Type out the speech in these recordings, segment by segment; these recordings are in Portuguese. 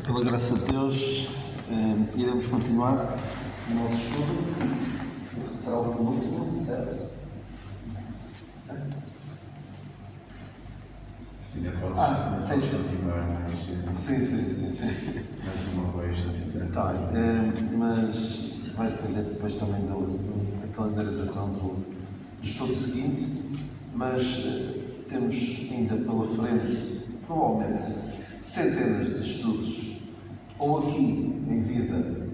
Pela graça de Deus, iremos continuar o nosso estudo. Isso será o último, certo? Ainda podes continuar, mas... Sim. Mas não vais tentar. Tá, mas vai depender depois também da calendarização do estudo seguinte, mas temos ainda pela frente, provavelmente, centenas de estudos, ou aqui em vida,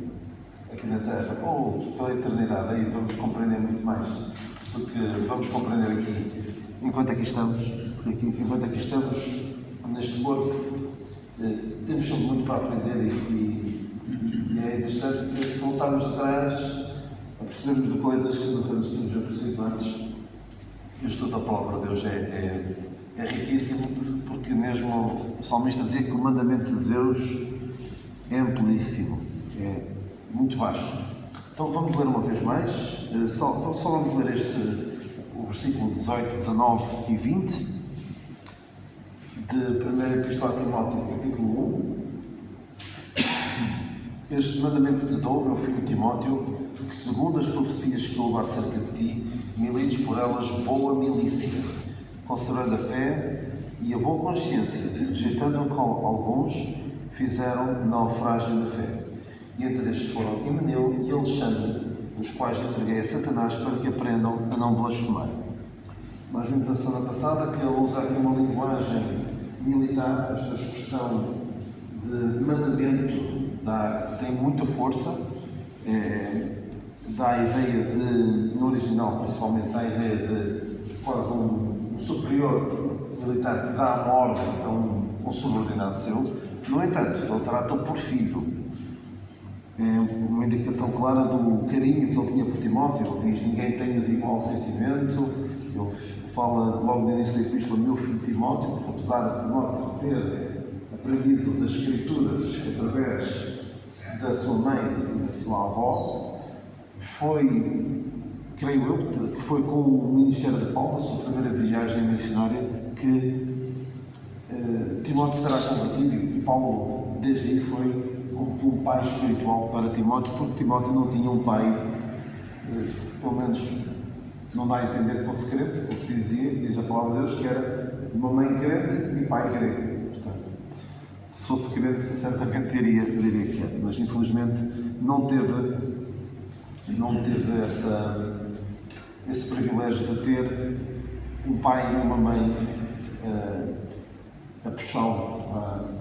aqui na Terra, ou pela eternidade. Aí vamos compreender muito mais do que vamos compreender aqui, enquanto aqui estamos, enquanto aqui estamos neste corpo. Temos sempre muito para aprender e é interessante que, se voltarmos atrás, a percebermos de coisas que nunca nos tínhamos apercebido antes. E o estudo da Palavra de Deus é riquíssimo, porque mesmo o salmista dizia que o mandamento de Deus é amplíssimo, é muito vasto. Então vamos ler uma vez mais, só vamos ler o versículo 18, 19 e 20 de 1 Epístola a Timóteo, capítulo 1. Este mandamento te dou, meu filho Timóteo, que segundo as profecias que houve acerca de ti, milites por elas boa milícia, conservando a fé e a boa consciência, rejeitando a qual alguns fizeram naufrágio na fé. E entre estes foram Himeneu e Alexandre, os quais entreguei a Satanás para que aprendam a não blasfemar. Nós vimos na semana passada que ele usa aqui uma linguagem militar, esta expressão de mandamento tem muita força, dá a ideia de, no original principalmente, dá a ideia de quase um superior militar que dá uma ordem a um subordinado seu. No entanto, ele trata-o por filho. É uma indicação clara do carinho que ele tinha por Timóteo. Ele diz: ninguém tem de igual sentimento. Ele fala logo no início da epístola, meu filho Timóteo, porque apesar de Timóteo ter aprendido das Escrituras através da sua mãe e da sua avó, creio eu, que foi com o ministério de Paulo, a sua primeira viagem missionária, que Timóteo será convertido, e Paulo desde aí foi como um pai espiritual para Timóteo, porque Timóteo não tinha um pai, pelo menos não dá a entender que fosse crente, o que diz a palavra de Deus, que era uma mãe crente e pai grego. Portanto, se fosse crente, certamente diria que era, mas infelizmente não teve esse privilégio de ter um pai e uma mãe a puxá-lo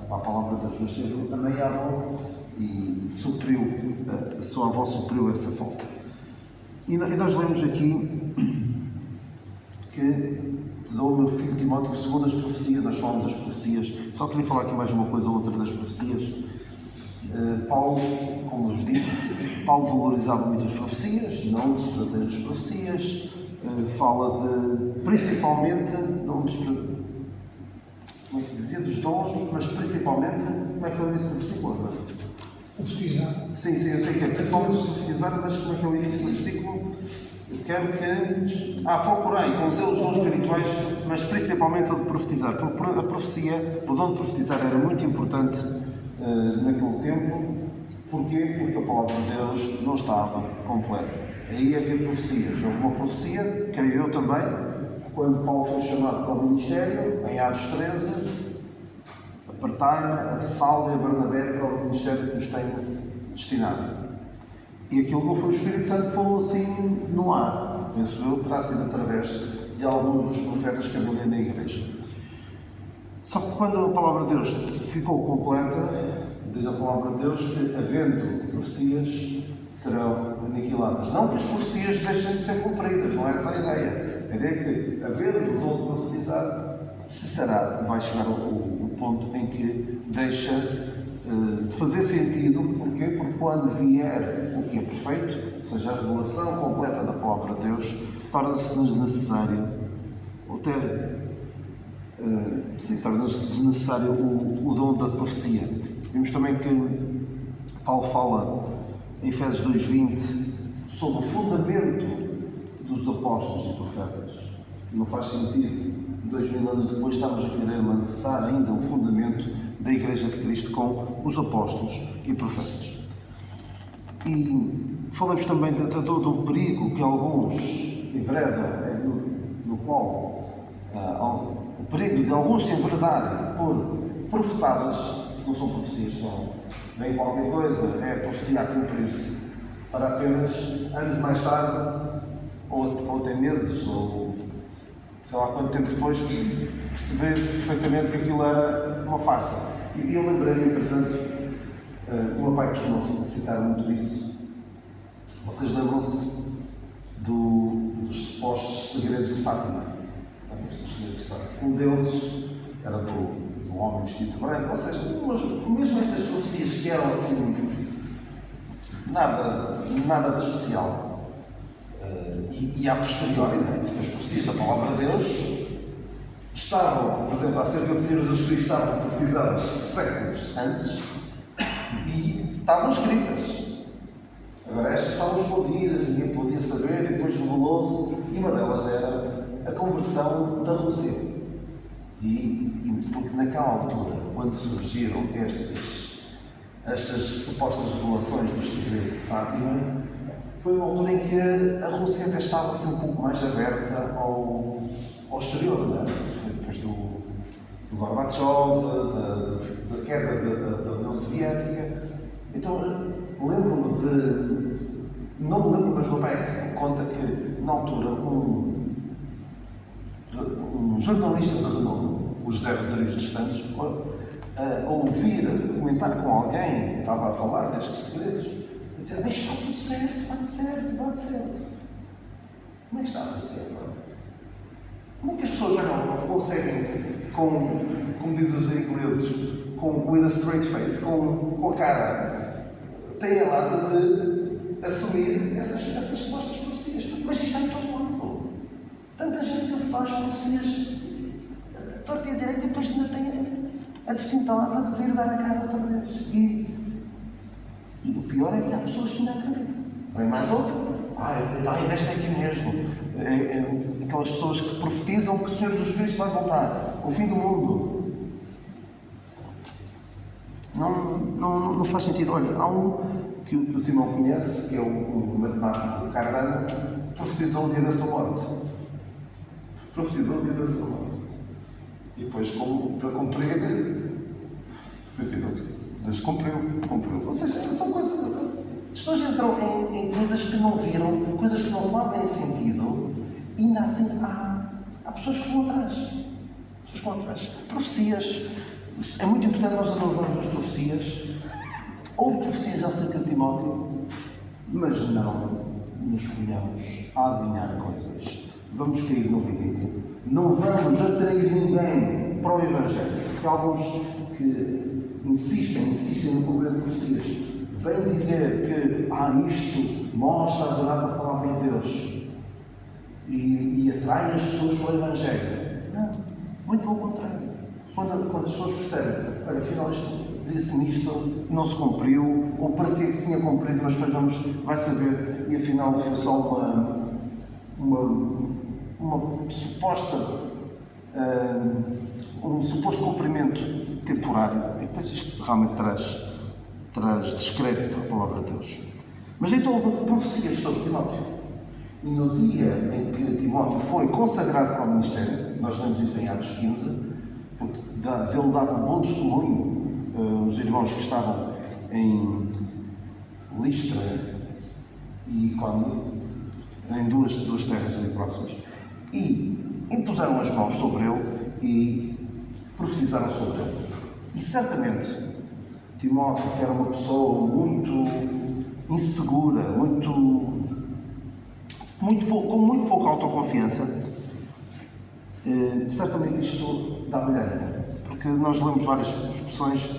para a palavra de Deus, mas teve a mãe e a avó, e a sua avó supriu essa falta. E nós lemos aqui que dou o meu filho Timóteo, que segundo as profecias, nós falamos das profecias, só queria falar aqui mais uma coisa ou outra das profecias. Paulo, como vos disse, Paulo valorizava muito as profecias, não desprazer as profecias, fala principalmente, não desprazer, como é que dizia, dos dons, mas principalmente, como é que ele disse no versículo? Profetizar. Sim, eu sei que é principalmente profetizar, mas como é que é o início do versículo? Eu quero que procurei com zelo os dons espirituais, mas principalmente o de profetizar, porque a profecia, o dom de profetizar era muito importante naquele tempo. Porquê? Porque a palavra de Deus não estava completa. Aí havia profecias. Houve uma profecia, creio eu também, quando Paulo foi chamado para o ministério, em Atos 13, apartai-me a Saulo e a Barnabé para o ministério que nos tem destinado. E aquilo não foi o Espírito Santo que falou assim no ar. Penso eu, terá sido através de alguns dos profetas que havia na igreja. Só que quando a palavra de Deus ficou completa, diz a palavra de Deus que, havendo profecias, serão aniquiladas. Não que as profecias deixem de ser cumpridas, não é essa a ideia. A ideia é que, havendo o dom de profetizar, vai chegar ao ponto em que deixa de fazer sentido. Porquê? Porque quando vier o que é perfeito, ou seja, a revelação completa da palavra de Deus, torna-se desnecessário, torna-se desnecessário o dom da profecia. Vimos também que Paulo fala em Efésios 2:20 sobre o fundamento dos apóstolos e profetas. Não faz sentido, 2000 anos depois, estarmos a querer lançar ainda o fundamento da Igreja de Cristo com os apóstolos e profetas. E falamos também do perigo que alguns enveredam, no qual o perigo de alguns se enveredarem por profetadas, não são profecias, são bem qualquer coisa, é a profecia a cumprir-se para apenas anos mais tarde, ou até meses, ou sei lá quanto tempo depois, perceber-se perfeitamente que aquilo era uma farsa. E eu lembrei, entretanto, o meu pai costuma citar muito isso. Vocês lembram-se dos supostos segredos de Fátima? Um deles era do homem vestido de branco, ou seja, mesmo estas profecias que eram assim, nada de especial. E a posteriori, as profecias da Palavra de Deus estavam, por exemplo, acerca do Senhor Jesus Cristo, estavam profetizadas séculos antes e estavam escritas. Agora, estas estavam escondidas, ninguém podia saber, e depois revelou-se, e uma delas era a conversão da Rússia. Porque naquela altura, quando surgiram estas supostas revelações dos segredos de Fátima, foi uma altura em que a Rússia até estava assim, um pouco mais aberta ao exterior, não é? Foi depois do Gorbachev, da queda da União Soviética. Então, lembro-me não me lembro, mas o meu pai conta que, na altura, um jornalista da renome, o José Rodrigues dos Santos, a comentar com alguém que estava a falar destes segredos, e dizia: isto está tudo certo, bate certo. Como é que está tudo certo agora? Como é que as pessoas já não conseguem, como dizem os ingleses, with a straight face, com a cara, têm a lata de assumir essas supostas profecias? Mas isto é muito louco. Tanta gente que faz profecias a torta e a direita e depois ainda tem a distinta lata de vir dar a cara outra vez. E o pior é que há pessoas que ainda acreditam. Vem mais outra. Esta é aqui mesmo. Aquelas pessoas que profetizam que o Senhor Jesus Cristo vai voltar. O fim do mundo. Não faz sentido. Olha, há um que o Simão conhece, que é o matemático Cardano, profetizou o dia da sua morte. E depois, para cumprir, suicidou-se. Mas cumpriu. Ou seja, são coisas. As pessoas entram em coisas que não viram, coisas que não fazem sentido, e ainda assim há pessoas que vão atrás. Profecias. É muito importante nós analisarmos as profecias. Houve profecias acerca de Timóteo, mas não nos ponhamos a adivinhar coisas. Vamos cair no ridículo. Não vamos atrair ninguém para o Evangelho. Porque há alguns que insistem no problema de profecias. Vêm dizer que isto mostra a verdade da Palavra de Deus e atrai as pessoas para o Evangelho. Não, muito pelo contrário. Quando as pessoas percebem, olha, afinal disse-me isto, não se cumpriu, ou parecia que tinha cumprido, mas depois vai saber, e afinal foi só uma suposta, um suposto cumprimento temporário. E depois isto realmente traz descrédito à Palavra de Deus. Mas então houve profecias sobre Timóteo. E no dia em que Timóteo foi consagrado para o ministério, nós lemos isso em Atos 15, porque dele dava um bom testemunho, os irmãos que estavam em Listra e Icônio, em duas terras ali próximas, e impuseram as mãos sobre ele e profetizaram sobre ele. E certamente Timóteo, que era uma pessoa muito insegura, com muito pouca autoconfiança, certamente isto dá-lhe ânimo. Porque nós lemos várias expressões,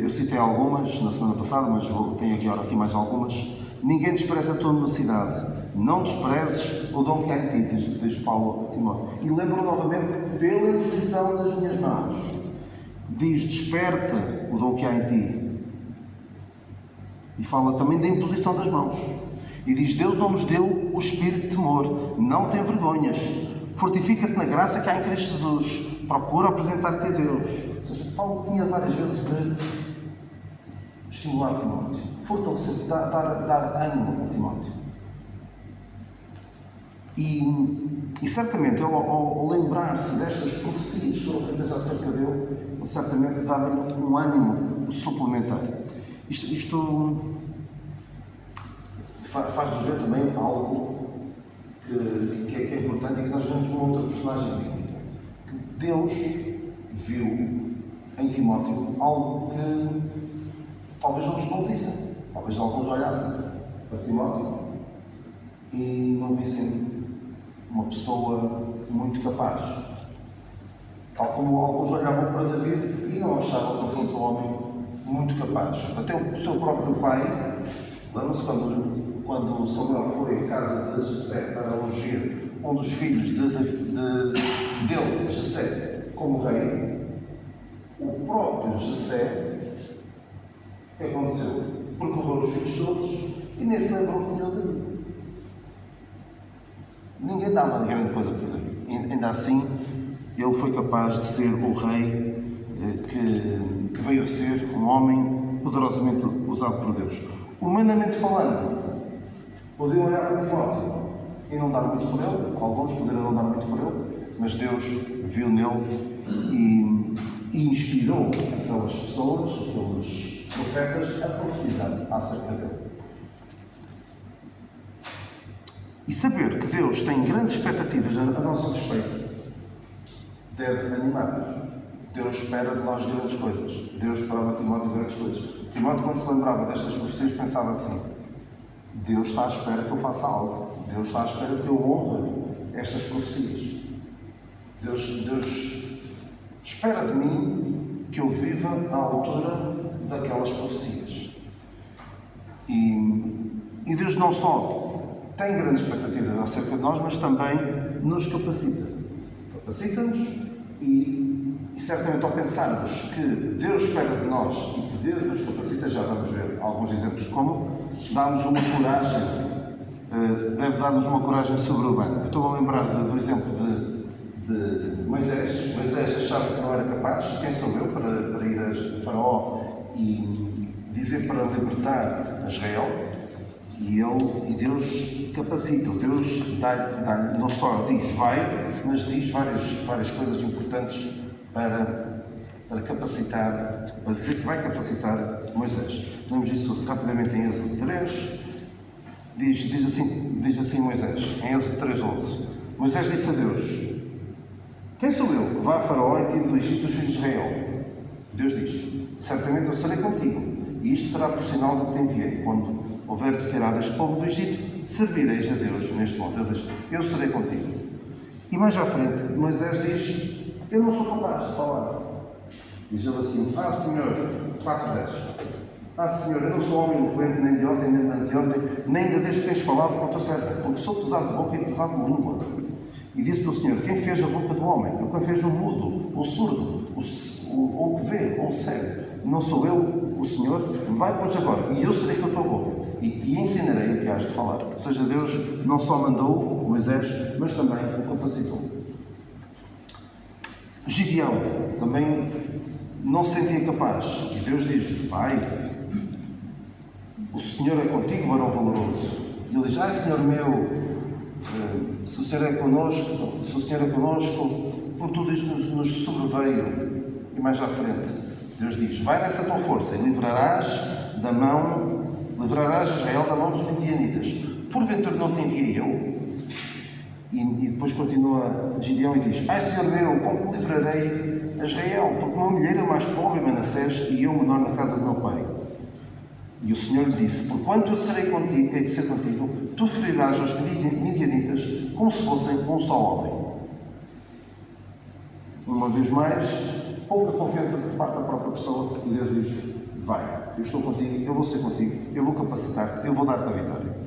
eu citei algumas na semana passada, mas tenho aqui mais algumas. Ninguém despreza a tua mocidade, não desprezes o dom que há em ti, diz Paulo a Timóteo. E lembro novamente, pela imposição das minhas mãos. Diz, desperta o dom que há em ti. E fala também da imposição das mãos. E diz, Deus não nos deu o espírito de temor, não tem vergonhas. Fortifica-te na graça que há em Cristo Jesus. procura apresentar-te a Deus. Ou seja, Paulo tinha várias vezes de estimular Timóteo, fortalecer, dar ânimo a Timóteo. E certamente ele, ao lembrar-se destas profecias que foram feitas acerca dele, ele certamente dava-lhe um ânimo suplementar. Isto faz do jeito também algo que é importante e que nós vemos numa outra personagem bíblica. Que Deus viu em Timóteo algo que talvez outros não vissem, talvez alguns olhassem para Timóteo e não vissem uma pessoa muito capaz. Tal como alguns olhavam para David e não achavam que ele fosse um homem muito capaz. Até o seu próprio pai, lembra-se quando Samuel foi à casa de Jessé para ungir um dos filhos dele, de Jessé, como rei, o próprio Jessé, o que aconteceu? Percorreu os filhos todos e nem se lembrou que tinha David. Ninguém dava grande coisa por ele. Ainda assim, ele foi capaz de ser o rei que veio a ser um homem poderosamente usado por Deus. Humanamente falando, podiam olhar para Timóteo e não dar muito por ele, alguns poderiam não dar muito por ele, mas Deus viu nele e inspirou aquelas pessoas, aqueles profetas, a profetizar acerca dele. E saber que Deus tem grandes expectativas a nosso respeito deve animar-nos. Deus espera de nós grandes coisas. Deus esperava de Timóteo grandes coisas. Timóteo, quando se lembrava destas profecias, pensava assim: Deus está à espera que eu faça algo. Deus está à espera que eu honre estas profecias. Deus espera de mim que eu viva à altura daquelas profecias. E Deus não só tem grandes expectativas acerca de nós, mas também nos capacita. Capacita-nos e certamente ao pensarmos que Deus espera de nós e que Deus nos capacita, já vamos ver alguns exemplos de como, dá-nos uma coragem, deve dar-nos uma coragem sobre-humana. Eu estou a lembrar do exemplo de Moisés. Moisés achava que não era capaz. Quem sou eu para ir a Faraó e dizer para libertar Israel? E Deus capacita, Deus dá-lhe, não só diz vai, mas diz várias coisas importantes para capacitar, para dizer que vai capacitar Moisés. Vemos isso rapidamente em Êxodo 3, diz assim Moisés, em Êxodo 3:11. Moisés disse a Deus: quem sou eu? Vá a Faraó e tire do Egito os filhos de Israel. Deus diz: certamente eu serei contigo, e isto será por sinal de que te enviei. Quando houver de tirar este povo do Egito, servireis a Deus neste monte. Ele diz: eu serei contigo. E mais à frente, Moisés diz: eu não sou capaz de falar. Diz ele assim: Senhor, 4:10. Senhor, eu não sou homem eloquente, nem de ontem, nem de anteontem, nem ainda desde que tens falado com o teu servo, porque sou pesado de boca e pesado de língua. E disse o Senhor: quem fez a boca do homem? Ou quem fez o mudo, o surdo, ou o que vê, ou o cego? Não sou eu, o Senhor? Vai, pois, agora, e eu serei com a tua boca, e te ensinarei o que has de falar. Ou seja, Deus não só mandou Moisés, mas também o capacitou. Gideão também não se sentia capaz, e Deus diz: vai, o Senhor é contigo, varão valoroso. E ele diz: Senhor meu, se o Senhor é connosco, por tudo isto nos sobreveio. E mais à frente, Deus diz: vai nessa tua força e livrarás Israel da mão dos midianitas. Porventura não te enviei eu? E depois continua Gideão e diz: Senhor meu, como te livrarei a Israel? Porque uma mulher é mais pobre em Manassés e eu menor na casa do meu pai. E o Senhor lhe disse: porquanto eu serei contigo, hei de ser contigo, tu ferirás os midianitas como se fossem um só homem. Uma vez mais, pouca confiança por parte da própria pessoa, e Deus diz: vai, eu estou contigo, eu vou ser contigo, eu vou capacitar-te, eu vou dar-te a vitória.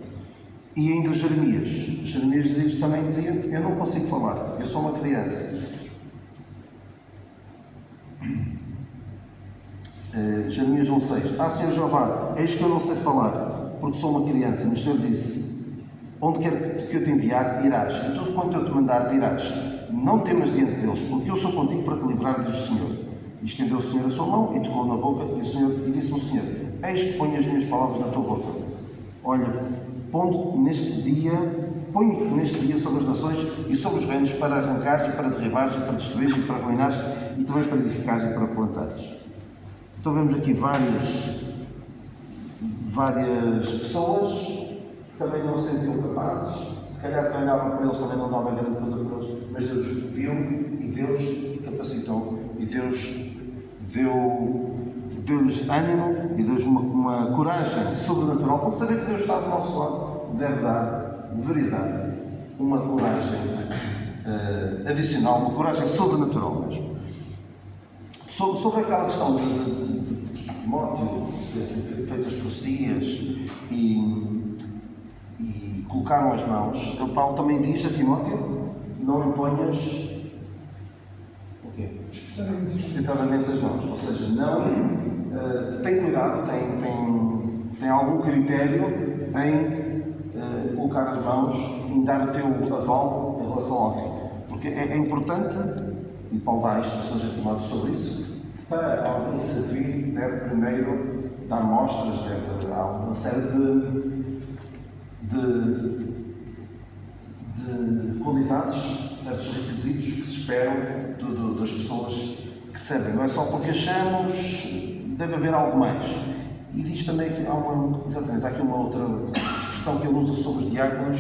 E ainda Jeremias também dizia: eu não consigo falar, eu sou uma criança. Jeremias 1:6. Senhor Jeová, eis que eu não sei falar, porque sou uma criança. Mas o Senhor disse: onde quer que eu te enviar, irás, e tudo quanto eu te mandar, dirás. não temas diante deles, porque eu sou contigo para te livrar, diz o Senhor. E estendeu o Senhor a sua mão e tocou na boca, e disse-me o Senhor: eis que ponho as minhas palavras na tua boca. Olha, põe neste dia sobre as nações e sobre os reinos, para arrancares e para derribares e para destruires e para arruinares e também para edificares e para plantares. Então vemos aqui várias pessoas que também não se sentiam capazes. Se calhar quem olhava para eles também não dava grande coisa para eles, mas Deus viu e Deus capacitou e Deus deu-lhes ânimo e deu-lhes uma coragem sobrenatural, porque saber que Deus está do nosso lado deveria dar uma coragem adicional, uma coragem sobrenatural mesmo. Sobre aquela questão de Timóteo, feitas profecias e colocaram as mãos, o Paulo também diz a Timóteo: não imponhas precipitadamente as mãos, ou seja, não tem cuidado, tem algum critério em colocar as mãos, em dar o teu aval em relação a alguém, porque é importante, e Paulo dá instruções a Timóteo sobre isso. Para alguém servir, deve primeiro dar mostras, deve dar uma série de qualidades, certos requisitos que se esperam das pessoas que servem. Não é só porque achamos, deve haver algo mais. E diz também que há aqui uma outra expressão que ele usa sobre os diáconos,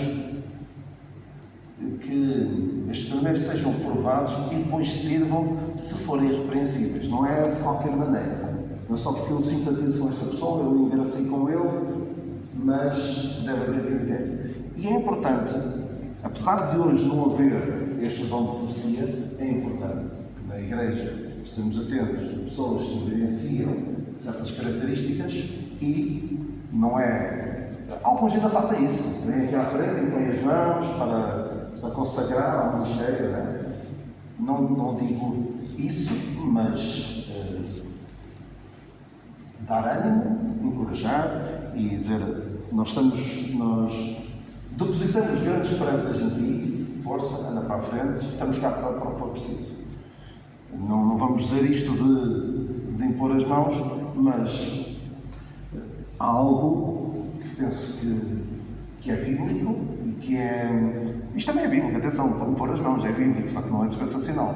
que estes primeiros sejam provados e depois sirvam se forem irrepreensíveis. Não é de qualquer maneira. Não é só porque eu simpatizo com esta pessoa, eu engracei com ele, mas deve haver critério. E é importante, apesar de hoje não haver este dom de profecia, é importante que na Igreja estejamos atentos a pessoas que evidenciam certas características e não é... Alguns ainda fazem isso. Vêm aqui à frente e põem as mãos para consagrar ao ministério. Não digo isso, mas dar ânimo, encorajar e dizer: nós depositamos grandes esperanças em ti, força, anda para a frente, estamos cá para o que for preciso. Não vamos dizer isto de impor as mãos, mas há algo que penso que é bíblico e que é... Isto também é bíblico, atenção, para impor as mãos é bíblico, só que não é dispensacional.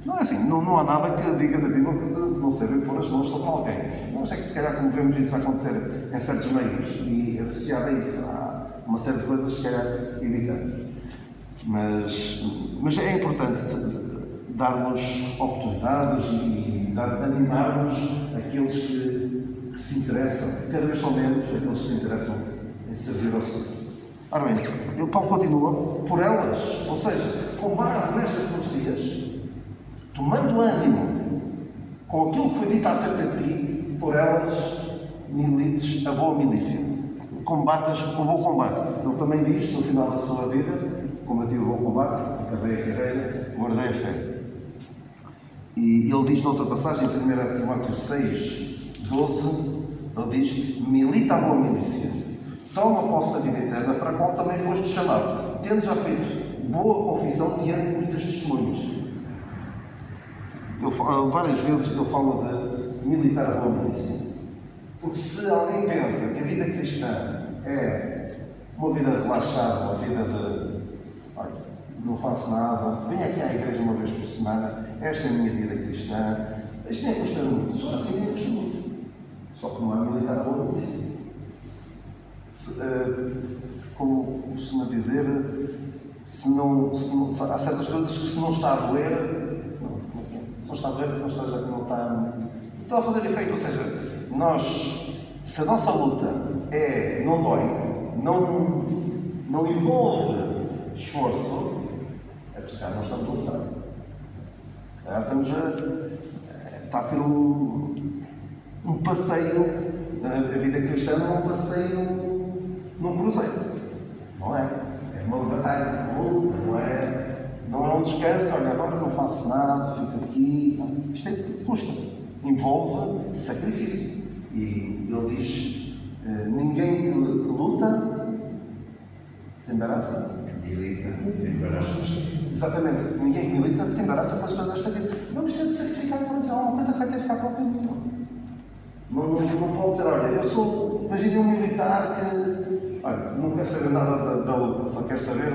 Não é assim, não há nada que diga na Bíblia que não se deve impor as mãos sobre alguém. Nós é que se calhar, como vemos isso acontecer em certos meios e associado a isso há uma série de coisas, se calhar evitamos. Mas é importante darmos oportunidades e animarmos aqueles que se interessam, cada vez são menos aqueles que se interessam em servir ao Senhor. Ora bem, o Paulo continua: por elas, ou seja, com base nestas profecias, tomando ânimo com aquilo que foi dito acerca de ti, por elas milites a boa milícia, combatas o bom combate. Ele também diz, no final da sua vida: combati o bom combate, acabei a carreira, guardei a fé. E ele diz noutra passagem, em 1 Timóteo 6, 12, ele diz: milita a boa milícia, toma posse da vida eterna, para a qual também foste chamado, tendo já feito boa confissão diante de muitas testemunhas. Várias vezes ele fala de militar a boa milícia. Porque se alguém pensa que a vida cristã é uma vida relaxada, uma vida de olha, não faço nada, venho aqui à igreja uma vez por semana, esta é a minha vida cristã, isto nem custa muito, só assim nem custa muito. Só que não é militar a boa milícia. Como costuma dizer, há certas coisas que se não está a doer, se não está a doer, não está a fazer efeito. Ou seja, se a nossa luta não dói, não envolve esforço, é porque se calhar não estamos a lutar. Se calhar está a ser um passeio, a vida cristã não é um passeio num cruzeiro. Não é? É uma batalha, uma luta, não é um descanso, olha, agora não faço nada, fico aqui. Isto custa, envolve sacrifício. E ele diz: ninguém que luta se embaraça. Que milita, se embaraça. Exatamente, ninguém que milita se embaraça para as coisas desta vida. Vamos ter de sacrificar alguma coisa que vai ter de ficar para o caminho. Não pode ser, olha, eu sou, imagina um militar que, olha, não quer saber nada da luta, só quer saber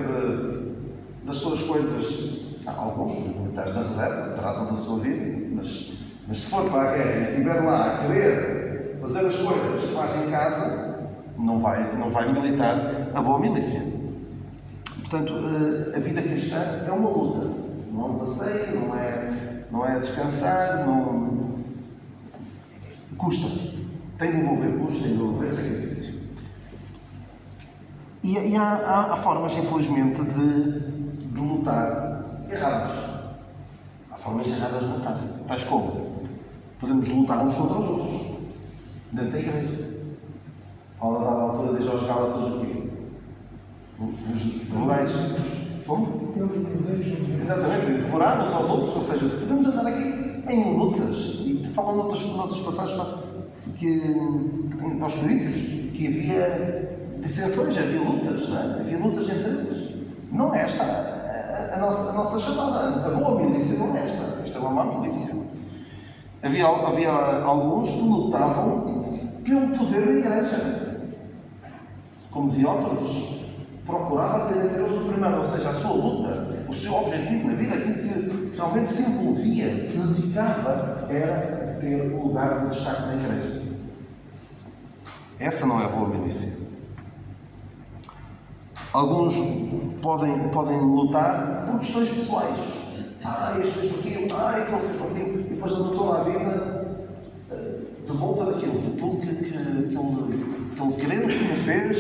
das suas coisas. Alguns, os militares da reserva, tratam da sua vida, mas se for para a guerra e estiver lá a querer fazer as coisas que faz em casa, não vai militar a boa milícia. Portanto, a vida cristã é uma luta, não é um passeio, não é descansar, custa. Tem de envolver custo, tem de envolver sacrifício. E há formas, infelizmente, de lutar erradas. Há formas erradas de lutar. Tais como? Podemos lutar uns contra os outros. Dentro da igreja. Paulo, a dada altura, diz aos Gálatas o quê? Os devorais. Como? Exatamente, devorar uns aos outros. Ou seja, podemos andar aqui em lutas. E falando noutras passagens que aos Coríntios, que havia dissensões, havia lutas, não é? Havia lutas entre eles. Não é esta a nossa chamada. A boa milícia não é esta. Esta é uma má milícia. Havia alguns que lutavam pelo poder da igreja. Como Diótrefes, procurava ter entre eles o primeiro, ou seja, a sua luta, o seu objetivo na vida, aquilo que realmente se envolvia, se dedicava, era ter o lugar de destaque na igreja. Essa não é a boa milícia. Alguns podem lutar por questões pessoais. Este fez por aquilo, aquele fez por aquilo, e depois andou toda a vida de volta daquilo que ele querendo que me fez,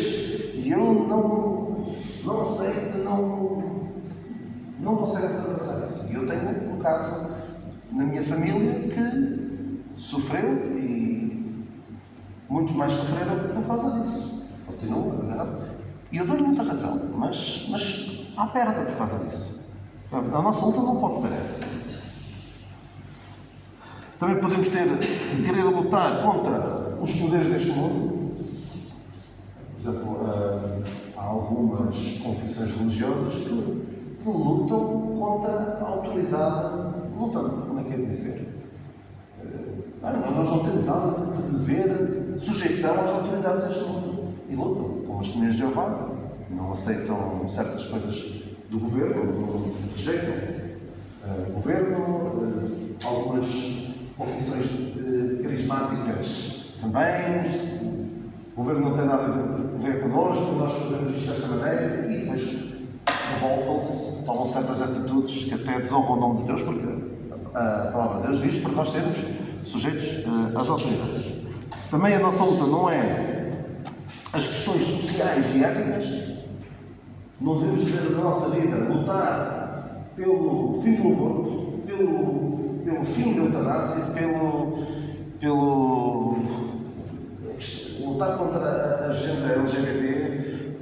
e eu não aceito, não consigo atravessar isso. E eu tenho um caso na minha família que sofreu, e muitos mais sofreram por causa disso. Continua agarrado. E eu dou-lhe muita razão, mas há perda por causa disso. A nossa luta não pode ser essa. Também podemos querer lutar contra os poderes deste mundo. Por exemplo, há algumas confissões religiosas que lutam contra a autoridade. Lutam, como é que é dizer? Nós não temos nada de dever sujeição às autoridades deste mundo. E lutam, como os testemunhas de Jeová. Não aceitam certas coisas do governo, rejeitam o governo, algumas confissões carismáticas também. O governo não tem nada a ver connosco, nós fazemos isto desta maneira, e depois revoltam-se, tomam certas atitudes que até desonram o nome de Deus, porque a palavra de Deus diz para nós sermos sujeitos às autoridades. Também a nossa luta não é as questões sociais e éticas. Não devemos fazer da nossa vida lutar pelo fim do aborto, pelo fim da eutanásia, pelo lutar contra a agenda LGBT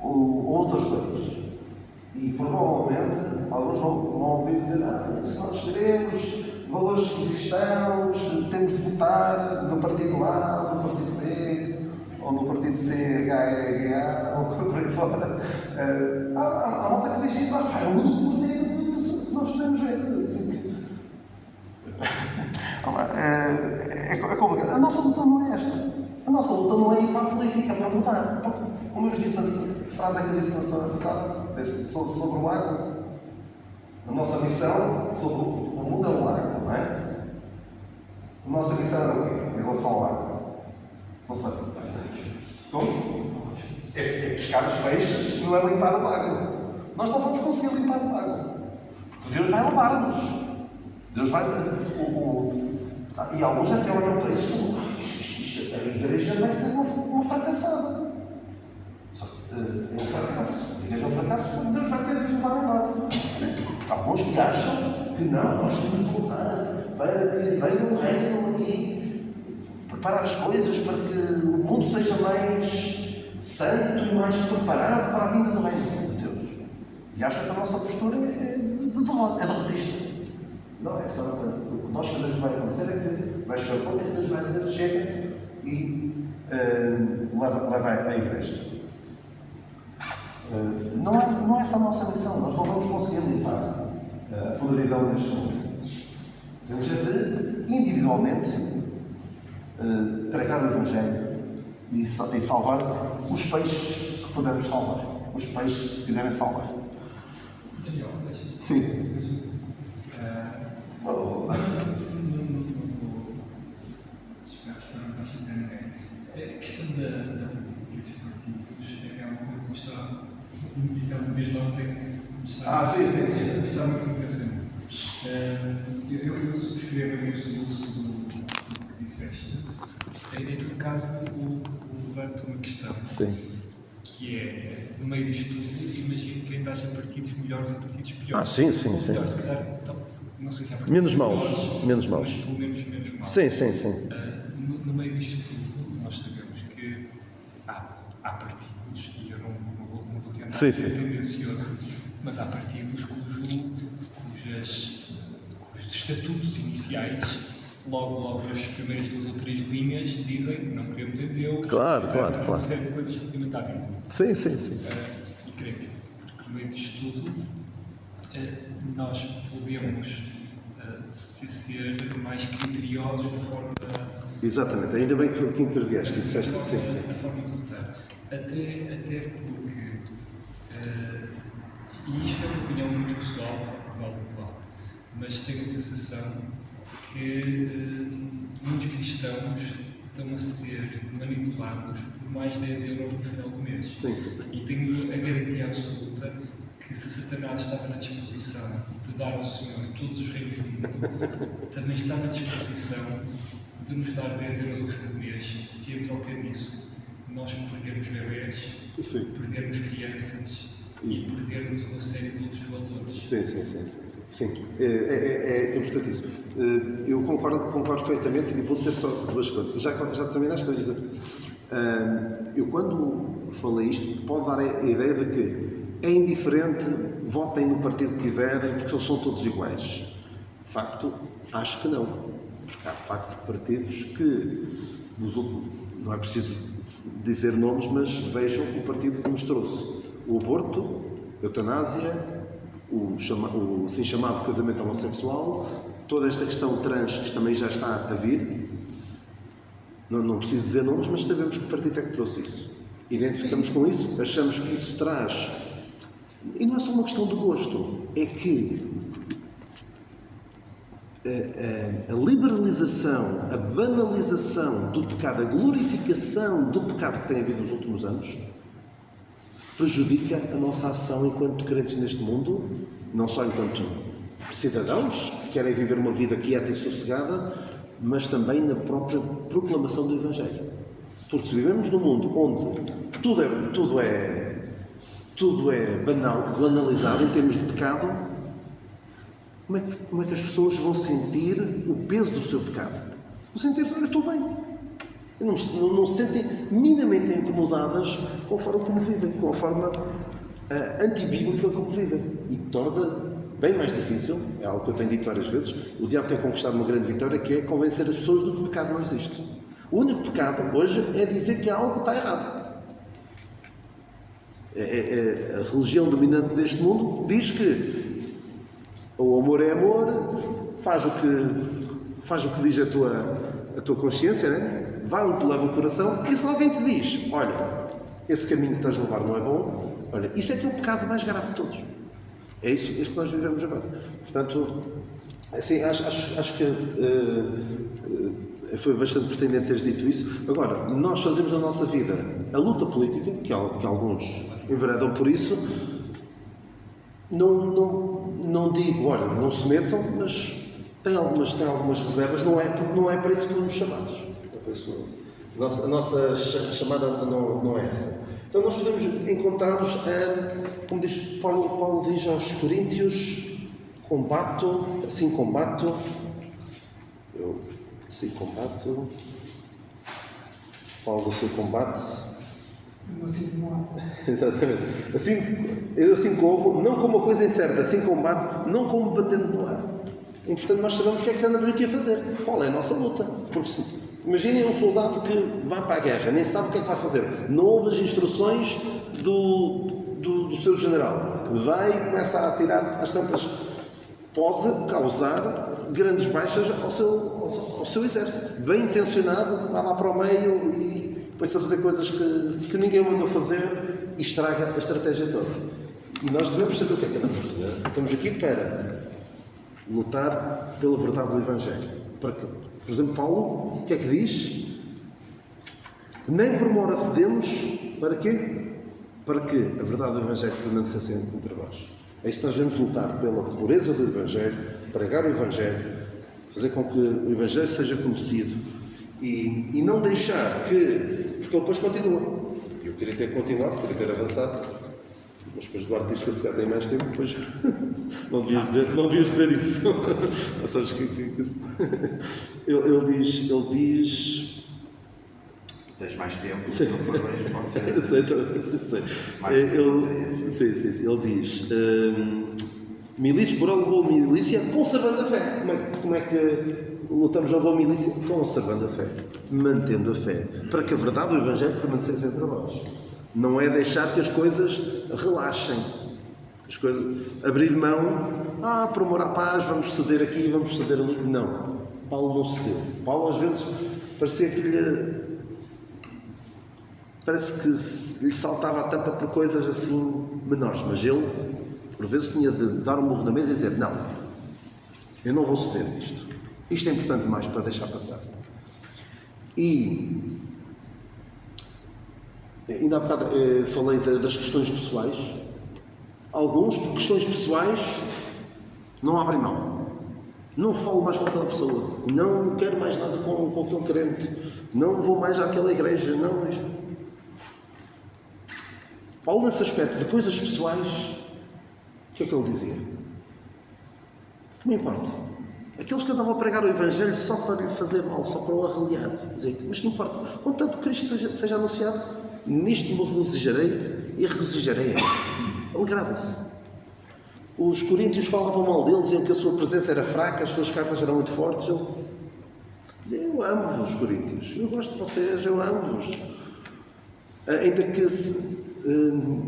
ou outras coisas. E provavelmente alguns vão ouvir dizer: se nós queremos valores cristãos, temos de votar no partido A, no partido B, ou no partido C, H, ou por aí fora. Há malta que diz isso: é o único partido que nós podemos ver. É complicado. A nossa luta não é esta. A nossa luta não é ir para a política, para votar. Como eu disse, a frase que eu disse na semana passada, sobre o lago, a nossa missão sobre o mundo é o lago, não é? A nossa missão é o quê? Em relação ao lago? Não sei. Como? É pescar os peixes, não é limpar o lago. Nós não vamos conseguir limpar o lago. Deus vai levar-nos. Deus vai. E alguns até olham para isso: a igreja vai ser uma fracassada. É um fracasso. A igreja é um fracasso porque Deus vai ter de nos levar embora. Porque alguns que acham que não, nós temos de lutar para que venha um reino aqui, preparar as coisas para que o mundo seja mais santo e mais preparado para a vinda do reino de Deus. E acham que a nossa postura é derrotista. Não, essa não é. O que nós sabemos que vai acontecer é que vai chegar o ponto em que Deus vai dizer: chega, e leva a igreja. Não é essa a nossa missão. Nós não vamos conseguir limpar a podridão deste mundo. Temos de, individualmente, pregar o Evangelho e salvar os peixes que pudermos salvar. Os peixes que se quiserem salvar. Daniel, Sim. a questão dos partidos é uma coisa que está, então, desde ontem, está muito interessante. Eu subscrevo aí o uso do que disseste. Em todo caso, levanto uma questão. Sim. Que é, no meio disto tudo, imagino que ainda haja partidos melhores e partidos piores. Sim. Melhores, se calhar, não sei se há partidos Menos maus. mas pelo menos menos maus. Sim. No meio disto tudo, nós sabemos que há partidos, e eu não vou tentar ser tendencioso, mas há partidos cujos estatutos iniciais, logo nas primeiras 2 ou 3 linhas, dizem não queremos em Deus, Claro. uma série de coisas relativamente à Bíblia. Sim. E creio que no meio disto tudo nós podemos ser mais criteriosos na forma Exatamente. Ainda bem que intervieste e disseste sim. na forma de votar. Até porque, e isto é uma opinião muito pessoal, que vale, mas tenho a sensação que muitos cristãos estão a ser manipulados por mais 10 euros no final do mês. Sim. E tenho a garantia absoluta que se Satanás estava na disposição de dar ao Senhor todos os reinos do mundo, também está na disposição de nos dar 10 euros ao fim do mês, se em troca disso nós perdermos bebés, perdermos crianças e perdermos uma série de outros valores. Sim. É importantíssimo. Eu concordo perfeitamente e vou dizer só 2 coisas. Já terminaste a dizer? Eu, quando falei isto, pode dar a ideia de que é indiferente, votem no partido que quiserem, porque eles são todos iguais. De facto, acho que não. Porque há, de facto, partidos que, não é preciso dizer nomes, mas vejam o partido que nos trouxe o aborto, a eutanásia, o assim chamado casamento homossexual, toda esta questão trans que também já está a vir. Não preciso dizer nomes, mas sabemos que partido é que trouxe isso. Identificamos com isso, achamos que isso traz... E não é só uma questão de gosto, é que a liberalização, a banalização do pecado, a glorificação do pecado que tem havido nos últimos anos, prejudica a nossa ação enquanto crentes neste mundo, não só enquanto cidadãos que querem viver uma vida quieta e sossegada, mas também na própria proclamação do Evangelho. Porque se vivemos num mundo onde tudo é banalizado em termos de pecado, como é que as pessoas vão sentir o peso do seu pecado? Vão sentir-se, olha, estou bem. Não se sentem minimamente incomodadas com a forma como vivem, com a forma antibíblica como vivem. E torna bem mais difícil, é algo que eu tenho dito várias vezes, o diabo tem conquistado uma grande vitória, que é convencer as pessoas de que o pecado não existe. O único pecado hoje é dizer que algo está errado. A religião dominante deste mundo diz que o amor é amor, faz o que diz a tua consciência, né? Vai onde te leva o coração, e se alguém te diz, olha, esse caminho que estás a levar não é bom, olha, isso é que é o pecado mais grave de todos. É isso que nós vivemos agora. Portanto, assim, acho que foi bastante pertinente teres dito isso. Agora, nós fazemos na nossa vida a luta política, que alguns enveredam por isso. Não digo, olha, não se metam, mas tem algumas reservas, porque não é para isso que fomos chamados. A nossa chamada não é essa. Então nós podemos encontrar-nos, como diz Paulo diz aos Coríntios, assim combato, Paulo do seu combate. Exatamente. Assim corro, não como uma coisa incerta, assim combate, não como batendo no ar. E portanto nós sabemos o que é que andamos aqui a fazer. Qual é a nossa luta? Porque imaginem um soldado que vai para a guerra, nem sabe o que é que vai fazer. Não ouve as instruções do do seu general vai e começa a atirar às tantas, pode causar grandes baixas ao seu exército. Bem intencionado, vai lá para o meio e põe-se a fazer coisas que ninguém mandou fazer e estraga a estratégia toda. E nós devemos saber o que é que andamos a fazer. Estamos aqui para lutar pela verdade do Evangelho. Por exemplo, Paulo, o que é que diz? Nem por uma hora cedemos, para quê? Para que a verdade do Evangelho permanecesse entre vós. É isso que nós devemos lutar pela pureza do Evangelho, pregar o Evangelho, fazer com que o Evangelho seja conhecido e não deixar que... Porque ele depois continua. Eu queria ter continuado, queria ter avançado, mas depois Duarte diz que se calhar tem mais tempo, depois não devias dizer isso. Sabes que ele diz... Tens mais tempo, sim. Se não for hoje, pode ser. Sei. Mais Ele diz: milites por uma boa milícia, conservando a fé. Como é que lutamos uma boa milícia? Conservando a fé, mantendo a fé, para que a verdade do Evangelho permanecesse entre vós. Não é deixar que as coisas relaxem, as coisas, abrir mão, por amor à paz, vamos ceder aqui, vamos ceder ali. Não, Paulo não cedeu. Paulo às vezes parecia que parece que lhe saltava a tampa por coisas assim menores, mas ele, por vezes, tinha de dar um murro na mesa e dizer: não, eu não vou ceder isto. Isto é importante demais para deixar passar. E ainda há bocado falei das questões pessoais. Alguns, por questões pessoais, não abrem mão. Não falo mais com aquela pessoa. Não quero mais nada com aquele crente. Não vou mais àquela igreja. Não, isto... Paulo, nesse aspecto de coisas pessoais, o que é que ele dizia? Que me importa? Aqueles que andavam a pregar o Evangelho só para lhe fazer mal, só para o arreliar. Dizer, mas que importa? Contanto que Cristo seja anunciado, nisto me regozijarei e regozijarei. Alegrava-se. Os coríntios falavam mal dele, diziam que a sua presença era fraca, as suas cartas eram muito fortes. Ele dizia: eu amo-vos, coríntios, eu gosto de vocês, eu amo-vos. Ainda que,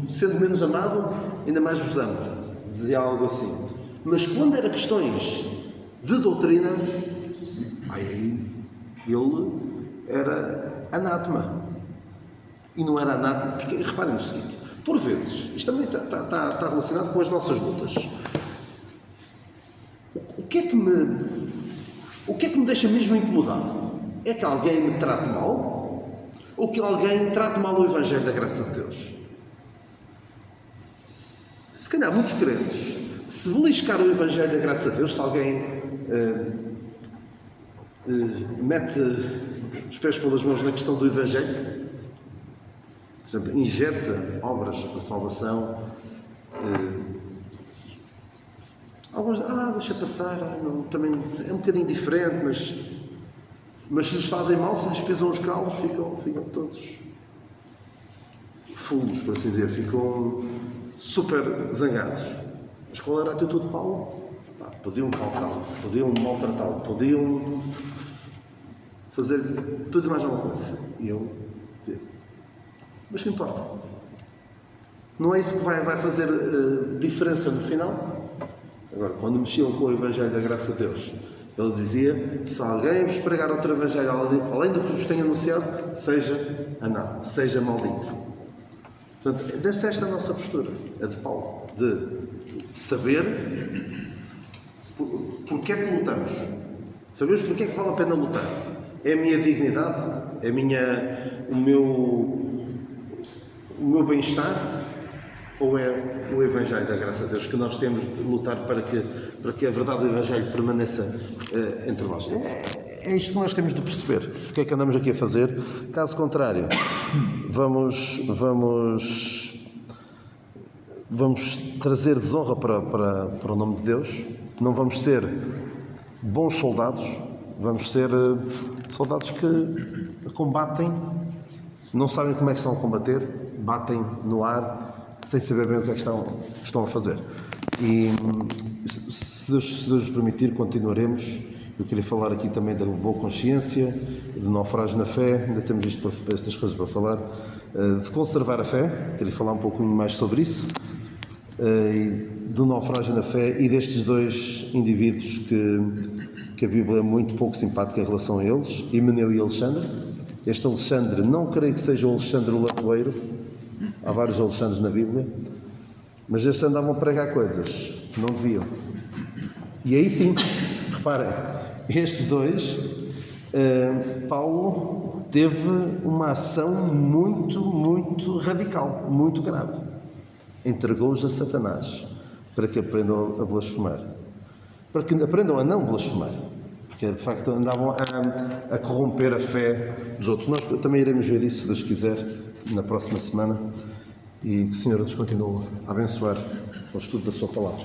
sendo menos amado, ainda mais vos amo. Dizia algo assim. Mas quando era questões de doutrina, ele era anátema. E não era anátema, porque reparem no seguinte: por vezes, isto também está relacionado com as nossas lutas. O que é que me deixa mesmo incomodado? É que alguém me trate mal? Ou que alguém trate mal o Evangelho da graça de Deus? Se calhar muitos crentes, se beliscar o Evangelho da graça de Deus, se alguém mete os pés pelas mãos na questão do Evangelho, por exemplo, injeta obras para salvação, alguns deixa passar, não, também é um bocadinho diferente, mas se lhes fazem mal, se lhes pisam os calos, ficam todos fulos, por assim dizer, ficam super zangados. Mas qual era a atitude de Paulo? Podiam calcá-lo, podiam maltratá-lo, podiam fazer tudo e mais alguma coisa. E ele dizia: mas que importa? Não é isso que vai fazer diferença no final? Agora, quando mexiam com o Evangelho da graça de Deus, ele dizia: se alguém vos pregar outro Evangelho além do que vos tenho anunciado, seja anátema, seja maldito. Portanto, deve ser esta a nossa postura, a de Paulo, de saber porque é que lutamos. Sabemos porque é que vale a pena lutar. É a minha dignidade? É o meu bem-estar? Ou é o Evangelho da graça de Deus que nós temos de lutar para que a verdade do Evangelho permaneça entre nós? É isto que nós temos de perceber. O que é que andamos aqui a fazer? Caso contrário, vamos trazer desonra para o nome de Deus. Não vamos ser bons soldados. Vamos ser soldados que combatem, não sabem como é que estão a combater, batem no ar, sem saber bem o que é que estão a fazer. E se Deus permitir, continuaremos. Eu queria falar aqui também da boa consciência, do naufrágio na fé, ainda temos estas coisas para falar, de conservar a fé, queria falar um pouquinho mais sobre isso, do naufrágio na fé e destes dois indivíduos que a Bíblia é muito pouco simpática em relação a eles, Himeneu e Alexandre. Este Alexandre, não creio que seja o Alexandre o Latoeiro, há vários Alexandres na Bíblia, mas estes andavam a pregar coisas que não deviam. E aí sim, reparem, estes dois, Paulo teve uma ação muito radical, muito grave. Entregou-os a Satanás para que aprendam a blasfemar. Para que aprendam a não blasfemar. Porque de facto andavam a corromper a fé dos outros. Nós também iremos ver isso, se Deus quiser, na próxima semana. E que o Senhor nos continue a abençoar com o estudo da sua palavra.